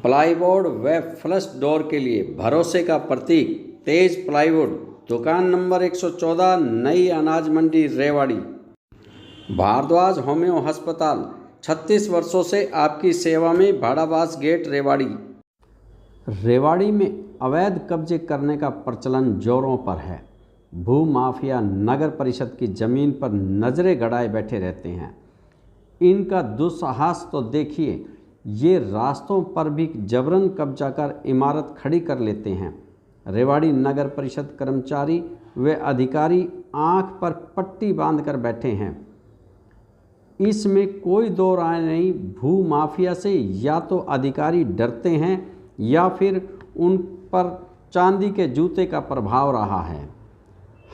Plywood व flush door के लिए भरोसे का प्रतीक तेज प्लाईवुड, दुकान नंबर 114, नई अनाज मंडी, रेवाड़ी। भारद्वाज होम्यो अस्पताल, 36 वर्षों से आपकी सेवा में, भाड़ाबाज गेट, रेवाड़ी। रेवाड़ी में अवैध कब्जे करने का प्रचलन जोरों पर है। भू माफिया नगर परिषद की ज़मीन पर नजरें गड़ाए बैठे रहते हैं। इनका दुस्साहस तो देखिए, ये रास्तों पर भी जबरन कब्जा कर इमारत खड़ी कर लेते हैं। रेवाड़ी नगर परिषद कर्मचारी व अधिकारी आंख पर पट्टी बांधकर बैठे हैं। इसमें कोई दो राय नहीं, भू माफिया से या तो अधिकारी डरते हैं या फिर उन पर चांदी के जूते का प्रभाव रहा है।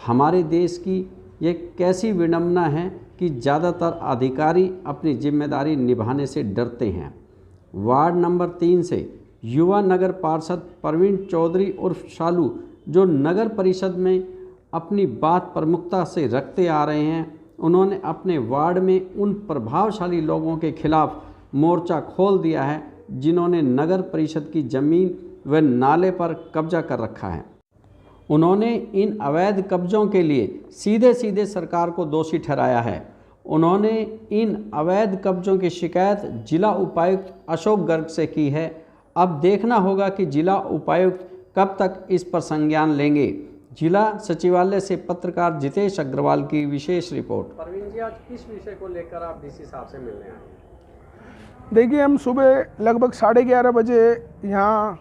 हमारे देश की ये कैसी विडंबना है कि ज़्यादातर अधिकारी अपनी जिम्मेदारी निभाने से डरते हैं। वार्ड नंबर 3 से युवा नगर पार्षद प्रवीण चौधरी उर्फ शालू, जो नगर परिषद में अपनी बात प्रमुखता से रखते आ रहे हैं, उन्होंने अपने वार्ड में उन प्रभावशाली लोगों के खिलाफ मोर्चा खोल दिया है जिन्होंने नगर परिषद की ज़मीन व नाले पर कब्जा कर रखा है। उन्होंने इन अवैध कब्जों के लिए सीधे सीधे सरकार को दोषी ठहराया है। उन्होंने इन अवैध कब्जों की शिकायत जिला उपायुक्त अशोक गर्ग से की है। अब देखना होगा कि जिला उपायुक्त कब तक इस पर संज्ञान लेंगे। जिला सचिवालय से पत्रकार जितेश अग्रवाल की विशेष रिपोर्ट। प्रवीण जी, आज किस विषय को लेकर आप डीसी साहब से मिलने आए? देखिए, हम सुबह लगभग 11:30 बजे यहाँ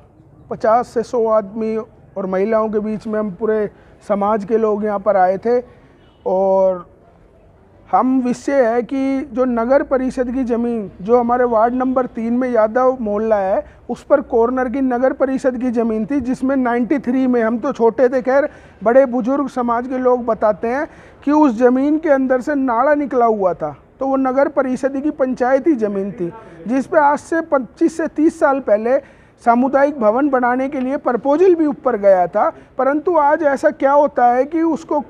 50 से 100 आदमी और महिलाओं के बीच में हम पूरे समाज के लोग यहाँ पर आए थे और हम विषय है कि जो नगर परिषद की ज़मीन जो हमारे वार्ड नंबर 3 में यादव मोहल्ला है, उस पर कॉर्नर की नगर परिषद की ज़मीन थी, जिसमें 93 में, हम तो छोटे थे, खैर बड़े बुजुर्ग समाज के लोग बताते हैं कि उस ज़मीन के अंदर से नाला निकला हुआ था। तो वो नगर परिषद की पंचायती ज़मीन थी, जिस पे आज से 25 से 30 साल पहले सामुदायिक भवन बनाने के लिए प्रपोजल भी ऊपर गया था। परंतु आज ऐसा क्या होता है कि उसको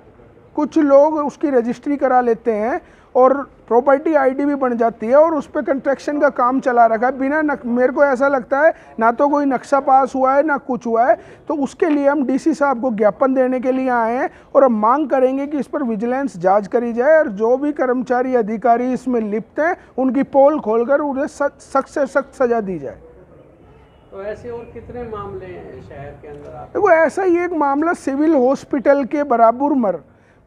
कुछ लोग उसकी रजिस्ट्री करा लेते हैं और प्रॉपर्टी आईडी भी बन जाती है और उस पर कंस्ट्रक्शन का काम चला रखा है बिना मेरे को ऐसा लगता है ना तो कोई नक्शा पास हुआ है ना कुछ हुआ है। तो उसके लिए हम डीसी साहब को ज्ञापन देने के लिए आए हैं और हम मांग करेंगे कि इस पर विजिलेंस जांच करी जाए और जो भी कर्मचारी अधिकारी इसमें लिप्त हैं उनकी पोल खोलकर उन्हें सख्त से सख्त सजा दी जाए। तो ऐसे और कितने मामले हैं शहर के अंदर? देखो, ऐसा ही एक मामला सिविल हॉस्पिटल के बराबर मर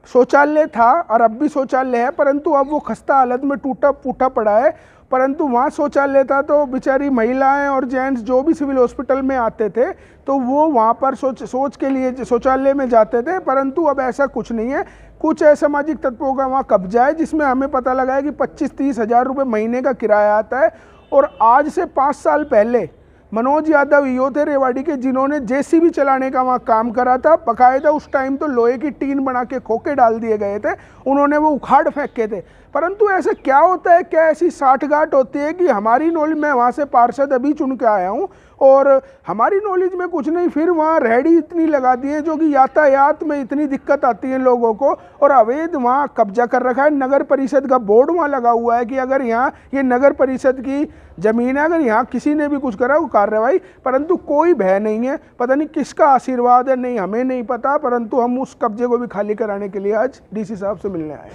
शौचालय था और अब भी शौचालय है, परंतु अब वो खस्ता हालत में टूटा फूटा पड़ा है। परंतु वहाँ शौचालय था तो बेचारी महिलाएं और जेंट्स जो भी सिविल हॉस्पिटल में आते थे तो वो वहाँ पर शौच के लिए शौचालय में जाते थे। परंतु अब ऐसा कुछ नहीं है। कुछ असामाजिक तत्वों का वहाँ कब्जा है, जिसमें हमें पता लगा है कि 25-30 हज़ार रुपये महीने का किराया आता है। और आज से 5 साल पहले मनोज यादव यो थे रेवाड़ी के, जिन्होंने जेसीबी चलाने का वहाँ काम करा था। बकायदा उस टाइम तो लोहे की टीन बना के खोखे डाल दिए गए थे, उन्होंने वो उखाड़ फेंके थे। परंतु ऐसे क्या होता है, क्या ऐसी साठगांठ होती है कि हमारी नॉलेज में, वहाँ से पार्षद अभी चुन के आया हूँ और हमारी नॉलेज में कुछ नहीं, फिर वहाँ रेहड़ी इतनी लगा दी है जो कि यातायात में इतनी दिक्कत आती है लोगों को, और अवैध वहाँ कब्जा कर रखा है। नगर परिषद का बोर्ड वहाँ लगा हुआ है कि अगर यहाँ ये नगर परिषद की ज़मीन है, अगर यहाँ किसी ने भी कुछ करा वो कार्रवाई। परंतु कोई भय नहीं है, पता नहीं किसका आशीर्वाद है, नहीं हमें नहीं पता। परंतु हम उस कब्जे को भी खाली कराने के लिए आज डीसी साहब से मिलने आए।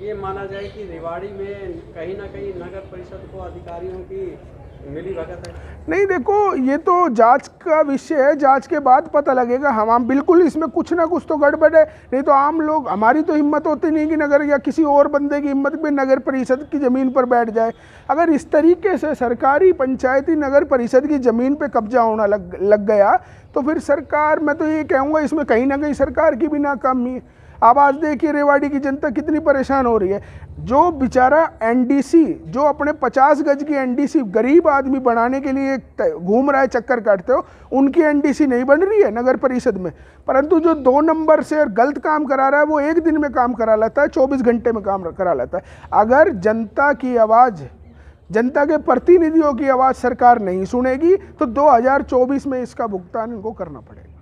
ये माना जाए कि रेवाड़ी में कहीं ना कहीं नगर परिषद को अधिकारियों की मिली भगत है? नहीं, देखो, ये तो जांच का विषय है, जांच के बाद पता लगेगा। हम बिल्कुल इसमें कुछ ना कुछ तो गड़बड़ है, नहीं तो आम लोग, हमारी तो हिम्मत होती नहीं कि नगर या किसी और बंदे की हिम्मत भी नगर परिषद की ज़मीन पर बैठ जाए। अगर इस तरीके से सरकारी पंचायती नगर परिषद की ज़मीन पे कब्जा होना लग गया तो फिर सरकार, मैं तो ये कहूँगा इसमें कहीं ना कहीं सरकार की भी नाकामी है। अब आज देखिए रेवाड़ी की जनता कितनी परेशान हो रही है। जो बेचारा एनडीसी, जो अपने 50 गज की एनडीसी गरीब आदमी बनाने के लिए घूम रहा है, चक्कर काटते हो, उनकी एनडीसी नहीं बन रही है नगर परिषद में। परंतु जो 2 नंबर से गलत काम करा रहा है वो 1 दिन में काम करा लेता है, 24 घंटे में काम करा लेता है। अगर जनता की आवाज़, जनता के प्रतिनिधियों की आवाज़ सरकार नहीं सुनेगी तो 2024 में इसका भुगतान इनको करना पड़ेगा।